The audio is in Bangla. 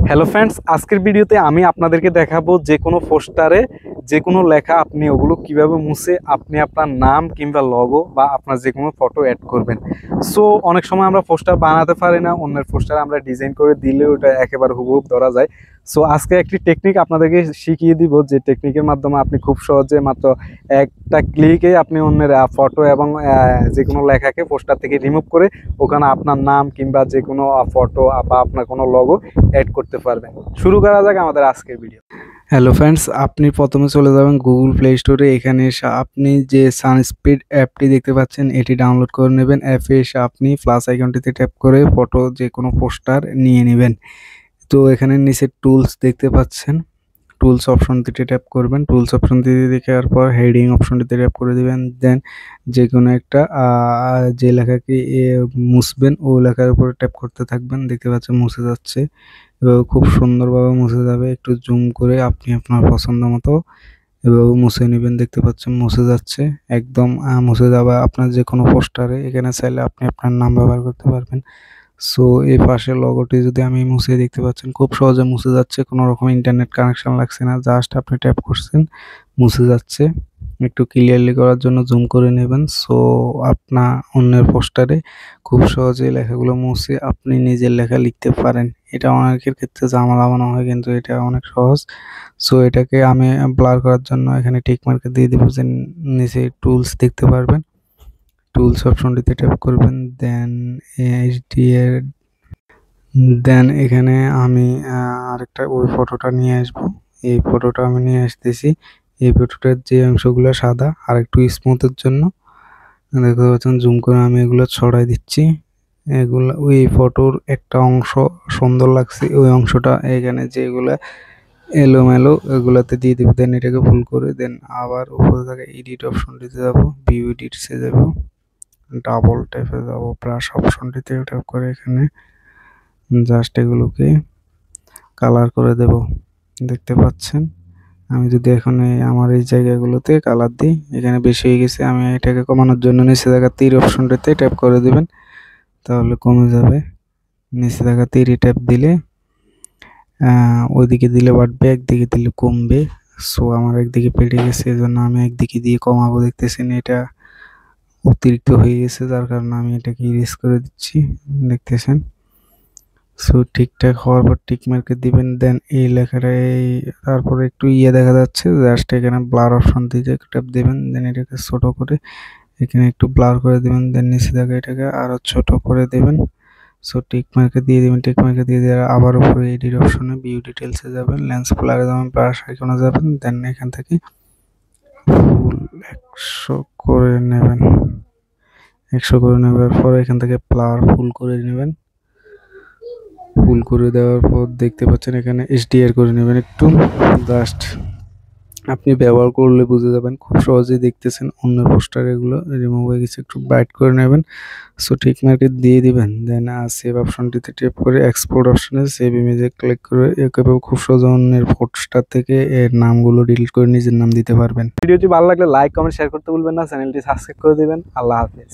হ্যালো ফ্রেন্ডস, আজকের ভিডিওতে আমি আপনাদেরকে দেখাবো যে কোনো পোস্টারে যে কোনো লেখা আপনি ওগুলো কিভাবে মুছে আপনি আপনার নাম কিংবা লগো বা আপনার যে কোনো ফটো অ্যাড করবেন। সো অনেক সময় আমরা পোস্টার বানাতে পারি না, অন্যের পোস্টার আমরা ডিজাইন করে দিলে ওটা একেবারে হুবহু ধরা যায়। সো আজকে একটি টেকনিক আপনাদেরকে শিখিয়ে দিব, যে টেকনিকের মাধ্যমে আপনি খুব সহজে মাত্র একটা ক্লিকে আপনি অন্যের ফটো এবং যে কোনো লেখাকে পোস্টার থেকে রিমুভ করে ওখানে আপনার নাম কিংবা যে কোনো ফটো বা আপনার কোনো লগো অ্যাড করতে পারবেন। শুরু করা যাক আমাদের আজকের ভিডিও। হ্যালো ফ্রেন্ডস, আপনি প্রথমে চলে যাবেন গুগল প্লে স্টোরে। এখানে এসে আপনি যে সানস্পিড অ্যাপটি দেখতে পাচ্ছেন এটি ডাউনলোড করে নেবেন। অ্যাপে এসে আপনি প্লাস আইকনটিতে ট্যাপ করে ফটো যে কোনো পোস্টার নিয়ে নেবেন। তো এখানে নিচে টুলস দেখতে পাচ্ছেন, টুলস অপশনটিতে ট্যাপ করবেন। টুলস অপশনটিতে দেখার পর হেডিং অপশনটিতে ট্যাপ করে দিবেন। দেন যে কোনো একটা যে লেখাকে মুছবেন ওই লেখার উপরে ট্যাপ করতে থাকবেন। দেখতে পাচ্ছেন মুছে যাচ্ছে, এভাবে খুব সুন্দরভাবে মুছে যাবে। একটু জুম করে আপনি আপনার পছন্দ মতো এভাবে মুছে নেবেন। দেখতে পাচ্ছেন মুছে যাচ্ছে, একদম মুছে যাবে আপনার যে কোনো পোস্টারে। এখানে চাইলে আপনি আপনার নাম ব্যবহার করতে পারবেন। সো এই পাশের লোগোটি যদি আমি মুছে, দেখতে পাচ্ছেন খুব সহজে মুছে যাচ্ছে, কোনো রকম ইন্টারনেট কানেকশন লাগছে না, জাস্ট আপনি ট্যাপ করছেন মুছে যাচ্ছে। একটু ক্লিয়ারলি করার জন্য জুম করে নেবেন। সো আপনার অন্যের পোস্টারে খুব সহজে লেখাগুলো মুছে আপনি নিজের লেখা লিখতে পারেন। এটা অনেকের ক্ষেত্রে ঝামেলা মনে হয়, কিন্তু এটা অনেক সহজ। সো এটাকে আমি ব্লার করার জন্য এখানে টিক মার্কে দিয়ে দিব, যে নিচে টুলস দেখতে পারবেন। টুলস অপশনটিতে ট্যাপ করবেন। দেন দেন এখানে আমি আরেকটা ওই ফটোটা নিয়ে আসব। এই ফটোটা আমি নিয়ে আসতেছি। এই ফটোটার যে অংশগুলো সাদা আর একটু স্মুথের জন্য দেখতে পাচ্ছেন জুম করে আমি এগুলো ছড়াই দিচ্ছি। এগুলো ওই ফটোর একটা অংশ সুন্দর লাগছে, ওই অংশটা এখানে যেগুলো এলোমেলো এগুলাতে দিয়ে দেবো। দেন এটাকে ফুল করে দেন আবার উপরে থাকা এডিট অপশনটিতে যাব, ভিউ এডিটসে যাব, ডাবল ট্যাপে যাব, ব্রাশ অপশনটিতে ট্যাপ করে এখানে জাস্ট এগুলোকে কালার করে দেব। দেখতে পাচ্ছেন আমি যদি এখন আমার এই জায়গাগুলোতে কালার দিই, এখানে বেশি হয়ে গেছে, আমি এটাকে কমানোর জন্য নিচে থাকা তীর অপশনটিতে ট্যাপ করে দেবেন, তাহলে কমে যাবে। নিচে থাকা তীরে ট্যাপ দিলে ওইদিকে দিলে বাড়বে, একদিকে দিলে কমবে। সো আমার একদিকে বেড়ে গেছে, এই জন্য আমি একদিকে দিয়ে কমাবো। দেখতেছেন এটা অতিরিক্ত হয়ে গেছে, যার কারণে আমি এটাকে ইরেজ করে দিচ্ছি। দেখতেছেন সো ঠিকঠাক হওয়ার পর টিক মার্কে দিবেন। দেন এই লেখাটা তারপরে একটু দেখা যাচ্ছে, জাস্ট এখানে ব্লার অপশন দিয়ে ট্যাপ দিবেন। দেন এটাকে ছোট করে এখানে একটু ব্লার করে দিবেন। দেন নিচে থেকে এটাকে আরো ছোট করে দেবেন। সো টিক মার্কে দিয়ে দিবেন। টিক মার্কে দিয়ে দেওয়ার আবার উপরে এডিট অপশনে ভিউ ডিটেলসে যাবেন, লেন্স ব্লারে যাবেন, ব্রাশ আইকনে যাবেন। দেন এখান থেকে ফুল 100 করে নেবেন। 100 করে নেওয়ার পর এখান থেকে ব্লার ফুল করে নেবেন। ফুল করে দেওয়ার পর দেখতে পাচ্ছেন এখানে HDR করে নেবেন একটু, জাস্ট আপনি ব্যবহার করলে বুঝে যাবেন। খুব সহজেই দেখতেছেন অন্যের পোস্টার এগুলো রিমুভ হয়ে গেছে, একটু ব্রাইট করে নেবেন। সো ঠিক মার্কে দিয়ে দিবেন। দেন সেভ অপশনটিতে ট্যাপ করে এক্সপোর্ট অপশনে সেভ ইমেজে ক্লিক করে এভাবে খুব সহজে অন্যের পোস্টার থেকে এর নামগুলো ডিলিট করে নিজের নাম দিতে পারবেন। ভিডিওটি ভালো লাগলে লাইক কমেন্ট শেয়ার করতে ভুলবেন না, চ্যানেলটি সাবস্ক্রাইব করে দিবেন। আল্লাহ হাফেজ।